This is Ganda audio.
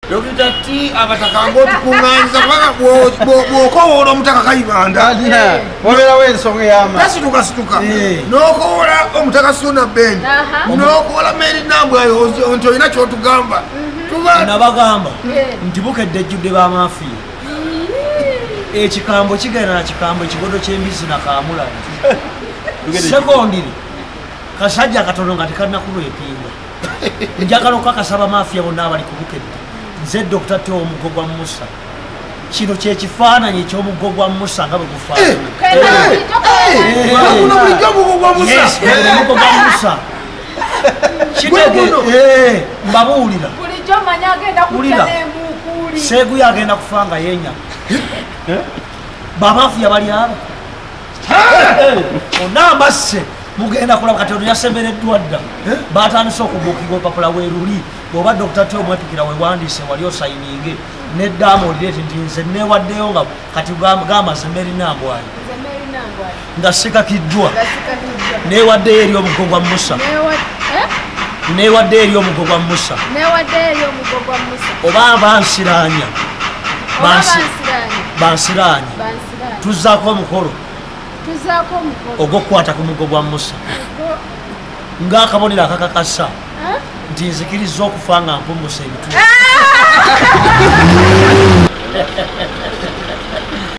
Dokita T abatakambo tukunganza paka bwokowola omutaka Kayibanda. Wabera w'ensonga y'amaanyi. Tasituka. N'okowola omutaka Suna Ben. N'okowola Mary Nambwa nti olina ky'otugamba. Nabagamba nti bukedde ejjudde b'amafiya. Ekikambo kigenda na kikambo ekigodo ky'embizzi na kaamulali. Sekondiri kasajja katono nga tekannakulwepinga. Njagala okukakasaba mafiya bonna abali ku bukedde. Nze Dr. T omuggo gwa Musa. Kino kyekifaananyi eky'omuggo gwa Musa nga bwe gufaanana. Omuggo gwa Musa. Kitege mbabuulira. Seegu yagenda kufa nga yeenya. Bamafiya bali abo. Onambasse mugenda kulaba kati ono yasembereddwa dda. Batandise okubuukibwa olupapula weeruli. Bw'oba Dr. T omwepikira weewandiise wali osayininge n'eddaama olireti nti nze neewaddeyo nga kati gamaze Mary Nambwa nga sikakiddwa neewaddeyo eri omuggo gwa Musa. Neewaddeyo eri omuggo gwa Musa. Oba bansiraanya. Bansiraanya. Tuzzaako omukolo ogw'okukwata ku muggo gwa Musa. Ng'akabonero akakakasa nti nzikiriza okufa nga mpumusa ebituufu.